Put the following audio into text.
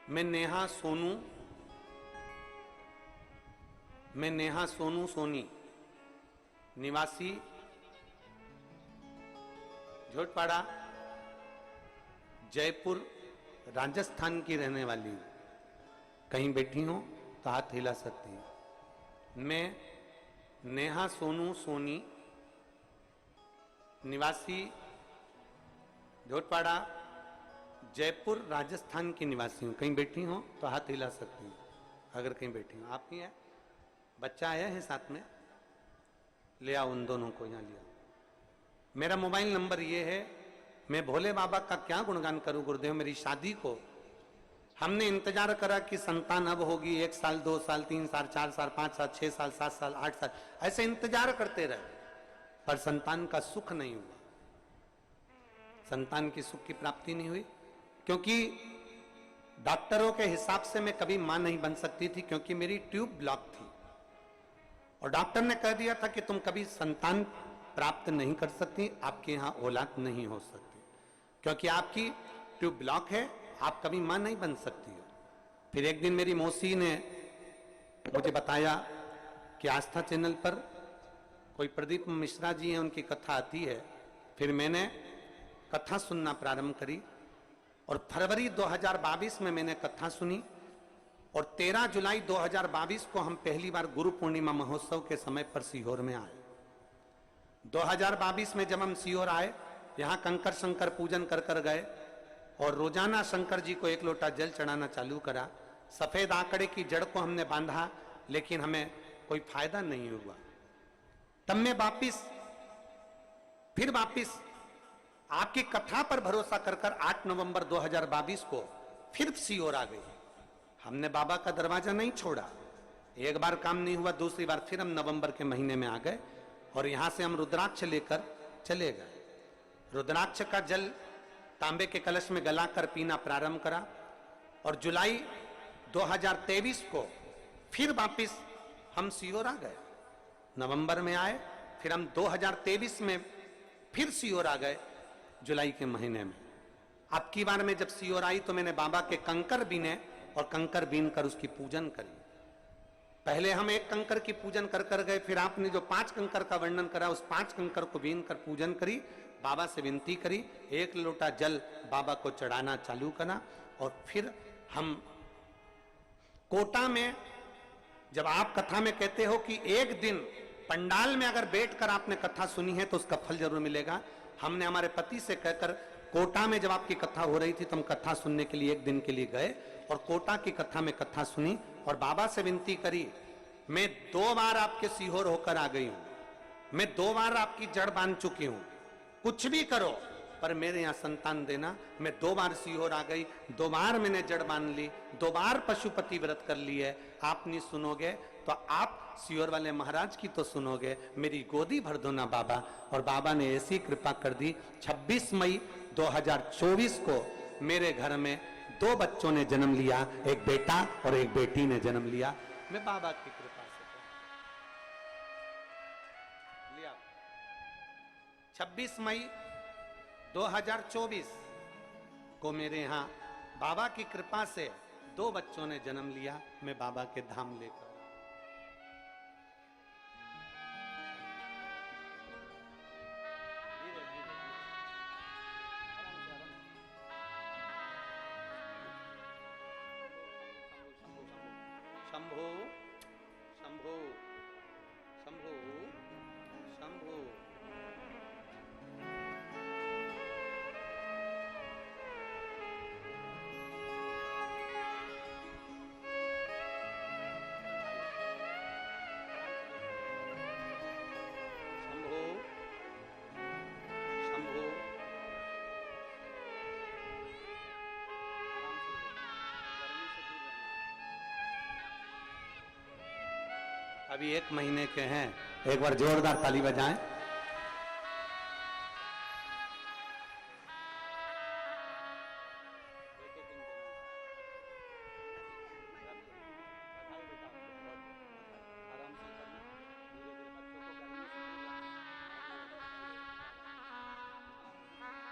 मैं नेहा सोनू सोनी निवासी झोटपाड़ा जयपुर राजस्थान की रहने वाली हूं। कहीं बैठी हो तो हाथ हिला सकती हूं। मैं नेहा सोनू सोनी निवासी झोटपाड़ा जयपुर राजस्थान की निवासी हूं। कहीं बैठी हो तो हाथ हिला सकती हूं अगर कहीं बैठी हो। आप ही है, बच्चा आया है साथ में, ले आओ उन दोनों को यहां लिया। मेरा मोबाइल नंबर ये है। मैं भोले बाबा का क्या गुणगान करूं गुरुदेव। मेरी शादी को हमने इंतजार करा कि संतान अब होगी, 1 साल 2 साल 3 साल 4 साल 5 साल 6 साल 7 साल 8 साल ऐसे इंतजार करते रहे, पर संतान का सुख नहीं हुआ। संतान की सुख की प्राप्ति नहीं हुई क्योंकि डॉक्टरों के हिसाब से मैं कभी मां नहीं बन सकती थी, क्योंकि मेरी ट्यूब ब्लॉक थी और डॉक्टर ने कह दिया था कि तुम कभी संतान प्राप्त नहीं कर सकती, आपके यहां औलाद नहीं हो सकती क्योंकि आपकी ट्यूब ब्लॉक है, आप कभी मां नहीं बन सकती हो। फिर एक दिन मेरी मौसी ने मुझे बताया कि आस्था चैनल पर कोई प्रदीप मिश्रा जी हैं, उनकी कथा आती है। फिर मैंने कथा सुनना प्रारंभ करी और फरवरी 2022 में मैंने कथा सुनी और 13 जुलाई 2022 को हम पहली बार गुरु पूर्णिमा महोत्सव के समय पर सीहोर में आए। 2022 में जब हम सीहोर आए, यहां कंकर शंकर पूजन कर कर गए और रोजाना शंकर जी को 1 लोटा जल चढ़ाना चालू करा। सफेद आंकड़े की जड़ को हमने बांधा, लेकिन हमें कोई फायदा नहीं हुआ। तब मैं फिर वापिस आपकी कथा पर भरोसा कर 8 नवंबर 2022 को फिर सीहोर आ गई। हमने बाबा का दरवाजा नहीं छोड़ा। एक बार काम नहीं हुआ, दूसरी बार फिर हम नवंबर के महीने में आ गए और यहां से हम रुद्राक्ष लेकर चले गए। रुद्राक्ष का जल तांबे के कलश में गलाकर पीना प्रारंभ करा और जुलाई 2023 को फिर वापिस हम सीहोर आ गए। नवंबर में आए, फिर हम 2023 में फिर सीहोर आ गए जुलाई के महीने में। अब की बार में जब सीहोर आई तो मैंने बाबा के कंकर बीने और कंकर बीन कर उसकी पूजन करी। पहले हम 1 कंकर की पूजन कर कर गए, फिर आपने जो 5 कंकर का वर्णन करा उस 5 कंकर को बीन कर पूजन करी, बाबा से विनती करी, 1 लोटा जल बाबा को चढ़ाना चालू करा और फिर हम कोटा में, जब आप कथा में कहते हो कि एक दिन पंडाल में अगर बैठकर आपने कथा सुनी है तो उसका फल जरूर मिलेगा, हमने हमारे पति से कहकर कोटा में जब आपकी कथा हो रही थी तो हम कथा सुनने के लिए 1 दिन के लिए गए और कोटा की कथा में कथा सुनी और बाबा से विनती करी। मैं 2 बार आपके सीहोर होकर आ गई हूं, मैं 2 बार आपकी जड़ बांध चुकी हूं, कुछ भी करो पर मेरे यहां संतान देना। मैं 2 बार सीहोर आ गई, 2 बार मैंने जड़ बांध ली, 2 बार पशुपति व्रत कर ली है। आप नहीं सुनोगे तो आप सीहोर वाले महाराज की तो सुनोगे, मेरी गोदी भर दो ना बाबा। और बाबा ने ऐसी कृपा कर दी, 26 मई 2024 को मेरे घर में 2 बच्चों ने जन्म लिया, एक बेटा और एक बेटी ने जन्म लिया। मैं बाबा की कृपा से लिया। 26 मई 2024 को मेरे यहां बाबा की कृपा से 2 बच्चों ने जन्म लिया। मैं बाबा के धाम लेकर शंभो शंभो शंभो शंभो। अभी 1 महीने के हैं, एक बार जोरदार ताली बजाएं।